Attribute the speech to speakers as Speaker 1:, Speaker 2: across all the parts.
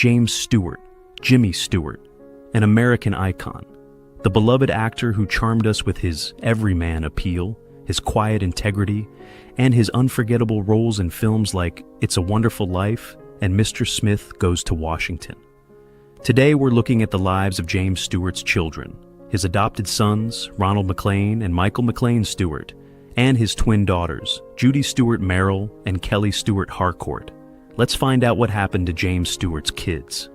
Speaker 1: James Stewart, Jimmy Stewart, an American icon. The beloved actor who charmed us with his everyman appeal, his quiet integrity, and his unforgettable roles in films like It's a Wonderful Life and Mr. Smith Goes to Washington. Today we're looking at the lives of James Stewart's children, his adopted sons, Ronald McLean and Michael McLean Stewart, and his twin daughters, Judy Stewart Merrill and Kelly Stewart Harcourt. Let's find out what happened to James Stewart's kids.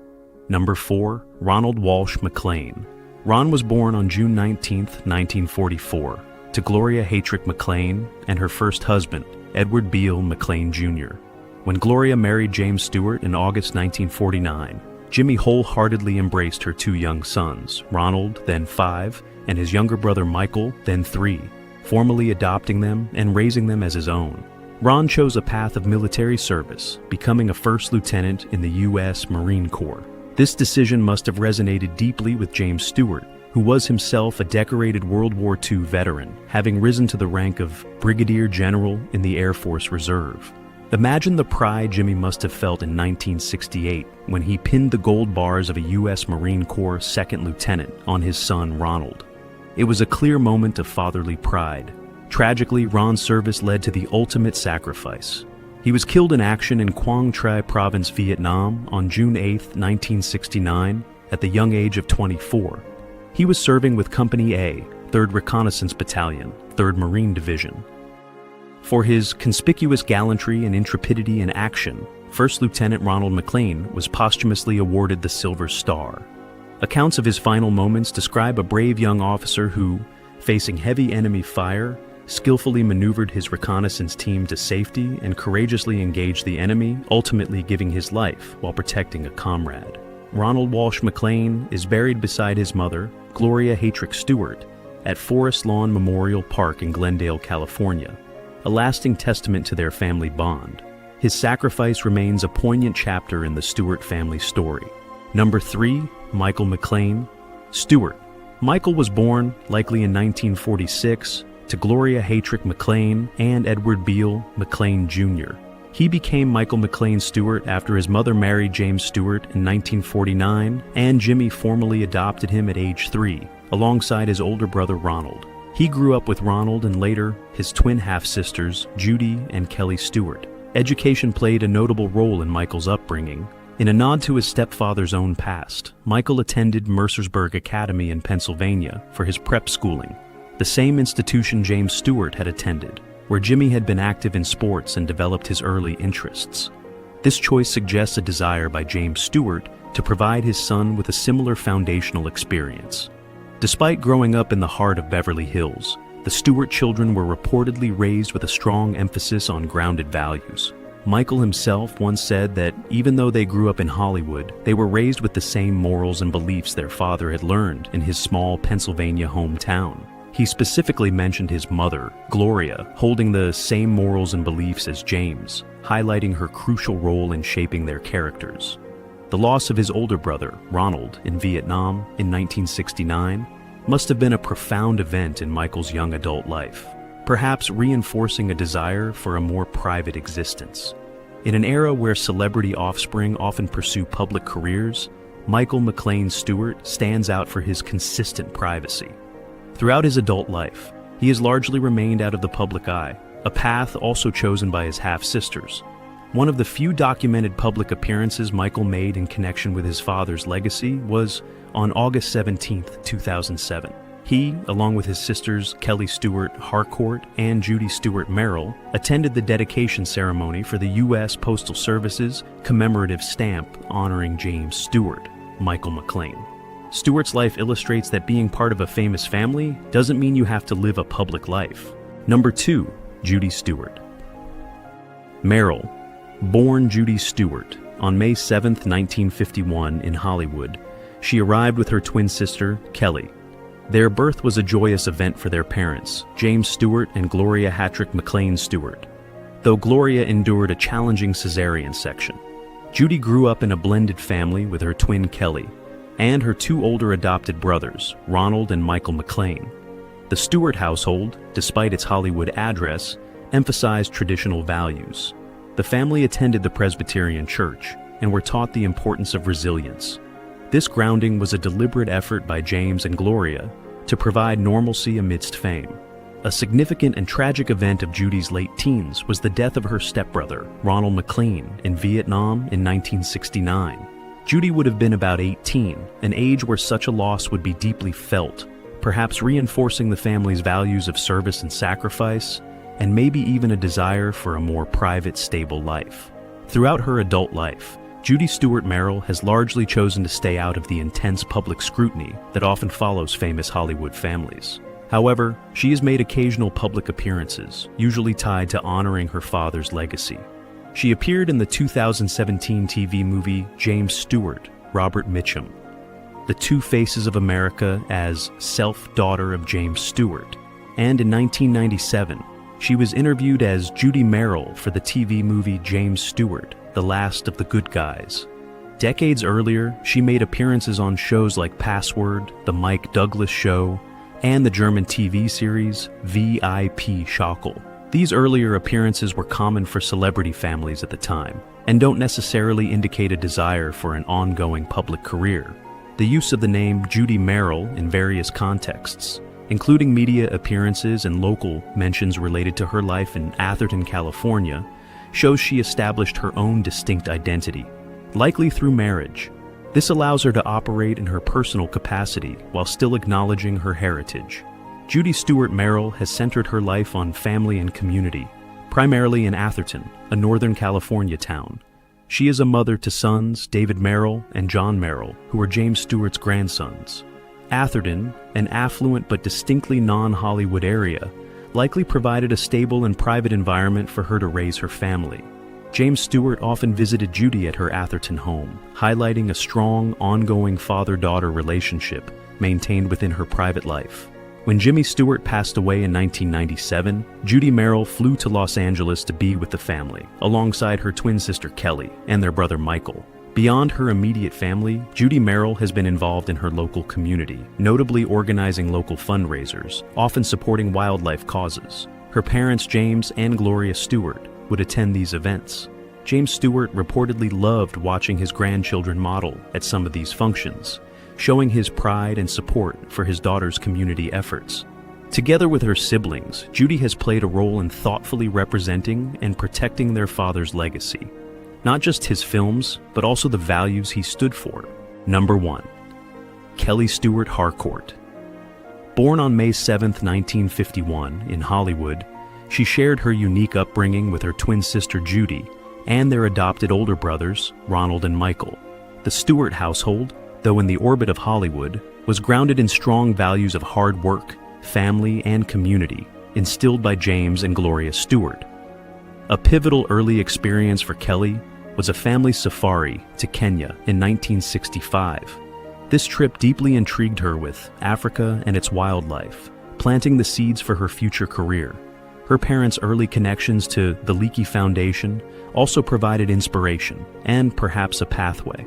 Speaker 1: Number 4, Ronald Walsh McLean. Ron was born on June 19, 1944, to Gloria Haytrick McLean and her first husband, Edward Beale McLean Jr. When Gloria married James Stewart in August 1949, Jimmy wholeheartedly embraced her two young sons, Ronald, then 5, and his younger brother Michael, then 3, formally adopting them and raising them as his own. Ron chose a path of military service, becoming a first lieutenant in the U.S. Marine Corps. This decision must have resonated deeply with James Stewart, who was himself a decorated World War II veteran, having risen to the rank of Brigadier General in the Air Force Reserve. Imagine the pride Jimmy must have felt in 1968 when he pinned the gold bars of a U.S. Marine Corps second lieutenant on his son Ronald. It was a clear moment of fatherly pride. Tragically, Ron's service led to the ultimate sacrifice. He was killed in action in Quang Tri Province, Vietnam on June 8, 1969, at the young age of 24. He was serving with Company A, 3rd Reconnaissance Battalion, 3rd Marine Division. For his conspicuous gallantry and intrepidity in action, First Lieutenant Ronald McLean was posthumously awarded the Silver Star. Accounts of his final moments describe a brave young officer who, facing heavy enemy fire, skillfully maneuvered his reconnaissance team to safety and courageously engaged the enemy, ultimately giving his life while protecting a comrade. Ronald Walsh McLean is buried beside his mother, Gloria Haytrick Stewart, at Forest Lawn Memorial Park in Glendale, California, a lasting testament to their family bond. His sacrifice remains a poignant chapter in the Stewart family story. Number 3, Michael McLean Stewart. Michael was born, likely in 1946, to Gloria Haytrick McLean and Edward Beale McLean Jr. He became Michael McLean Stewart after his mother married James Stewart in 1949, and Jimmy formally adopted him at age 3, alongside his older brother Ronald. He grew up with Ronald and later his twin half-sisters, Judy and Kelly Stewart. Education played a notable role in Michael's upbringing. In a nod to his stepfather's own past, Michael attended Mercersburg Academy in Pennsylvania for his prep schooling, the same institution James Stewart had attended, where Jimmy had been active in sports and developed his early interests. This choice suggests a desire by James Stewart to provide his son with a similar foundational experience. Despite growing up in the heart of Beverly Hills, the Stewart children were reportedly raised with a strong emphasis on grounded values. Michael himself once said that even though they grew up in Hollywood, they were raised with the same morals and beliefs their father had learned in his small Pennsylvania hometown. He specifically mentioned his mother, Gloria, holding the same morals and beliefs as James, highlighting her crucial role in shaping their characters. The loss of his older brother, Ronald, in Vietnam in 1969 must have been a profound event in Michael's young adult life, perhaps reinforcing a desire for a more private existence. In an era where celebrity offspring often pursue public careers, Michael McLean Stewart stands out for his consistent privacy. Throughout his adult life, he has largely remained out of the public eye, a path also chosen by his half-sisters. One of the few documented public appearances Michael made in connection with his father's legacy was on August 17, 2007. He, along with his sisters Kelly Stewart Harcourt and Judy Stewart Merrill, attended the dedication ceremony for the U.S. Postal Service's commemorative stamp honoring James Stewart, Michael McLean. Stewart's life illustrates that being part of a famous family doesn't mean you have to live a public life. Number 2, Judy Stewart. Merrill. Born Judy Stewart on May 7, 1951 in Hollywood, she arrived with her twin sister, Kelly. Their birth was a joyous event for their parents, James Stewart and Gloria Haytrick McLean Stewart, though Gloria endured a challenging cesarean section. Judy grew up in a blended family with her twin Kelly and her two older adopted brothers, Ronald and Michael McLean. The Stewart household, despite its Hollywood address, emphasized traditional values. The family attended the Presbyterian Church, and were taught the importance of resilience. This grounding was a deliberate effort by James and Gloria to provide normalcy amidst fame. A significant and tragic event of Judy's late teens was the death of her stepbrother, Ronald McLean, in Vietnam in 1969. Judy would have been about 18, an age where such a loss would be deeply felt, perhaps reinforcing the family's values of service and sacrifice, and maybe even a desire for a more private, stable life. Throughout her adult life, Judy Stewart Merrill has largely chosen to stay out of the intense public scrutiny that often follows famous Hollywood families. However, she has made occasional public appearances, usually tied to honoring her father's legacy. She appeared in the 2017 TV movie James Stewart, Robert Mitchum, The Two Faces of America as self-daughter of James Stewart, and in 1997, she was interviewed as Judy Merrill for the TV movie James Stewart, The Last of the Good Guys. Decades earlier, she made appearances on shows like Password, The Mike Douglas Show, and the German TV series VIP Schaukel. These earlier appearances were common for celebrity families at the time, and don't necessarily indicate a desire for an ongoing public career. The use of the name Judy Merrill in various contexts, including media appearances and local mentions related to her life in Atherton, California, shows she established her own distinct identity, likely through marriage. This allows her to operate in her personal capacity while still acknowledging her heritage. Judy Stewart Merrill has centered her life on family and community, primarily in Atherton, a Northern California town. She is a mother to sons David Merrill and John Merrill, who are James Stewart's grandsons. Atherton, an affluent but distinctly non-Hollywood area, likely provided a stable and private environment for her to raise her family. James Stewart often visited Judy at her Atherton home, highlighting a strong, ongoing father-daughter relationship maintained within her private life. When Jimmy Stewart passed away in 1997, Judy Merrill flew to Los Angeles to be with the family, alongside her twin sister Kelly and their brother Michael. Beyond her immediate family, Judy Merrill has been involved in her local community, notably organizing local fundraisers, often supporting wildlife causes. Her parents, James and Gloria Stewart, would attend these events. James Stewart reportedly loved watching his grandchildren model at some of these functions, showing his pride and support for his daughter's community efforts. Together with her siblings, Judy has played a role in thoughtfully representing and protecting their father's legacy. Not just his films, but also the values he stood for. Number 1. Kelly Stewart Harcourt. Born on May 7, 1951, in Hollywood, she shared her unique upbringing with her twin sister Judy and their adopted older brothers, Ronald and Michael. The Stewart household, though in the orbit of Hollywood, was grounded in strong values of hard work, family, and community, instilled by James and Gloria Stewart. A pivotal early experience for Kelly was a family safari to Kenya in 1965. This trip deeply intrigued her with Africa and its wildlife, planting the seeds for her future career. Her parents' early connections to the Leakey Foundation also provided inspiration and perhaps a pathway.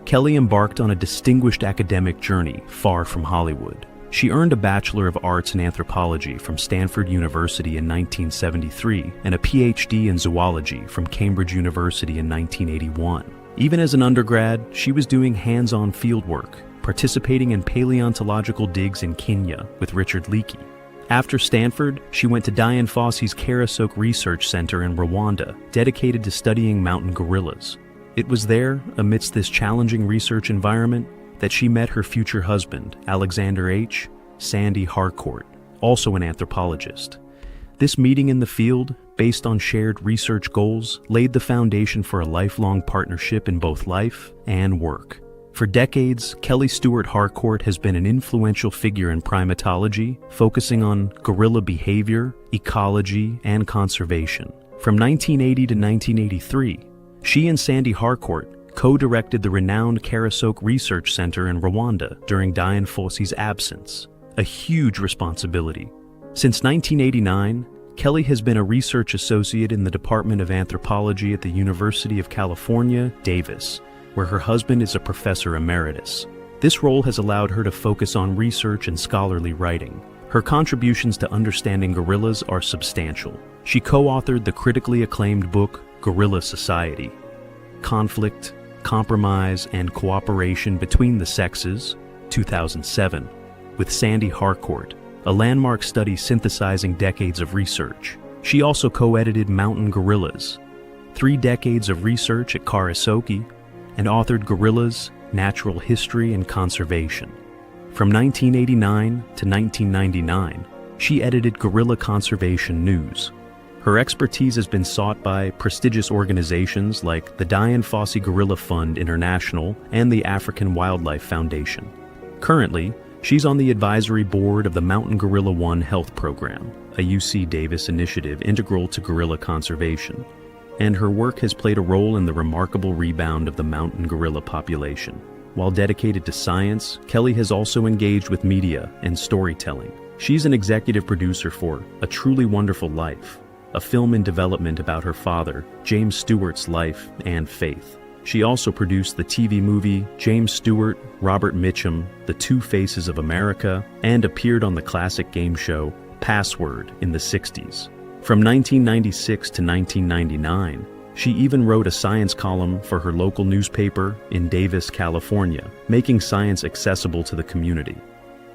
Speaker 1: Kelly embarked on a distinguished academic journey far from Hollywood. She earned a Bachelor of Arts in Anthropology from Stanford University in 1973 and a PhD in Zoology from Cambridge University in 1981. Even as an undergrad, she was doing hands-on fieldwork, participating in paleontological digs in Kenya with Richard Leakey. After Stanford, she went to Dian Fossey's Karasok Research Center in Rwanda, dedicated to studying mountain gorillas. It was there, amidst this challenging research environment, that she met her future husband, Alexander H. Sandy Harcourt, also an anthropologist. This meeting in the field, based on shared research goals, laid the foundation for a lifelong partnership in both life and work. For decades, Kelly Stewart Harcourt has been an influential figure in primatology, focusing on gorilla behavior, ecology, and conservation. From 1980 to 1983, she and Sandy Harcourt co-directed the renowned Karasok Research Center in Rwanda during Dian Fossey's absence, a huge responsibility. Since 1989, Kelly has been a research associate in the Department of Anthropology at the University of California, Davis, where her husband is a professor emeritus. This role has allowed her to focus on research and scholarly writing. Her contributions to understanding gorillas are substantial. She co-authored the critically acclaimed book, Gorilla Society: Conflict, Compromise and Cooperation Between the Sexes, 2007, with Sandy Harcourt, a landmark study synthesizing decades of research. She also co-edited Mountain Gorillas, 3 decades of research at Karasoke, and authored Gorillas, Natural History and Conservation. From 1989 to 1999, she edited Gorilla Conservation News. Her expertise has been sought by prestigious organizations like the Dian Fossey Gorilla Fund International and the African Wildlife Foundation. Currently, she's on the advisory board of the Mountain Gorilla One Health Program, a UC Davis initiative integral to gorilla conservation, and her work has played a role in the remarkable rebound of the mountain gorilla population. While dedicated to science, Kelly has also engaged with media and storytelling. She's an executive producer for A Truly Wonderful Life, a film in development about her father, James Stewart's life and faith. She also produced the TV movie James Stewart, Robert Mitchum, The Two Faces of America, and appeared on the classic game show Password in the 60s. From 1996 to 1999, she even wrote a science column for her local newspaper in Davis, California, making science accessible to the community.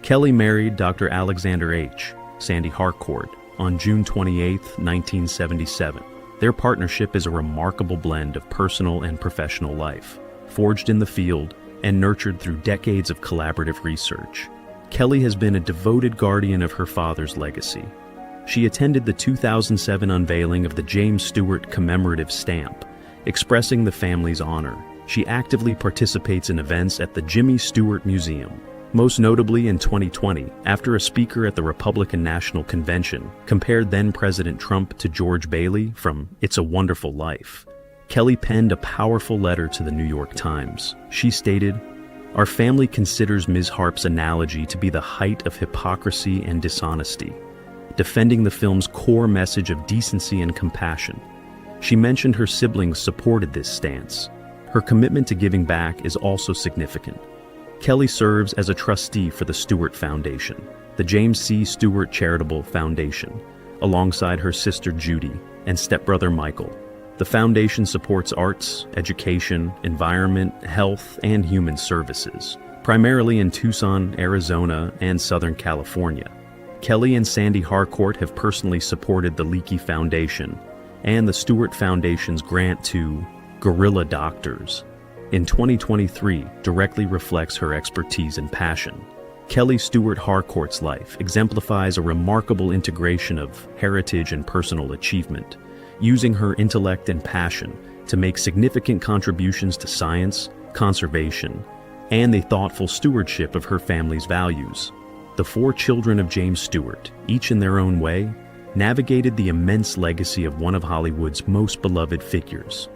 Speaker 1: Kelly married Dr. Alexander H. Sandy Harcourt on June 28, 1977. Their partnership is a remarkable blend of personal and professional life, forged in the field and nurtured through decades of collaborative research. Kelly has been a devoted guardian of her father's legacy. She attended the 2007 unveiling of the James Stewart commemorative stamp, expressing the family's honor. She actively participates in events at the Jimmy Stewart Museum, most notably in 2020, after a speaker at the Republican National Convention compared then-President Trump to George Bailey from It's a Wonderful Life. Kelly penned a powerful letter to the New York Times. She stated, "Our family considers Ms. Harp's analogy to be the height of hypocrisy and dishonesty, defending the film's core message of decency and compassion." She mentioned her siblings supported this stance. Her commitment to giving back is also significant. Kelly serves as a trustee for the Stewart Foundation, the James C. Stewart Charitable Foundation, alongside her sister Judy and stepbrother Michael. The foundation supports arts, education, environment, health, and human services, primarily in Tucson, Arizona, and Southern California. Kelly and Sandy Harcourt have personally supported the Leakey Foundation and the Stewart Foundation's grant to Gorilla Doctors in 2023 directly reflects her expertise and passion. Kelly Stewart Harcourt's life exemplifies a remarkable integration of heritage and personal achievement, using her intellect and passion to make significant contributions to science, conservation, and the thoughtful stewardship of her family's values. The 4 children of James Stewart, each in their own way, navigated the immense legacy of one of Hollywood's most beloved figures.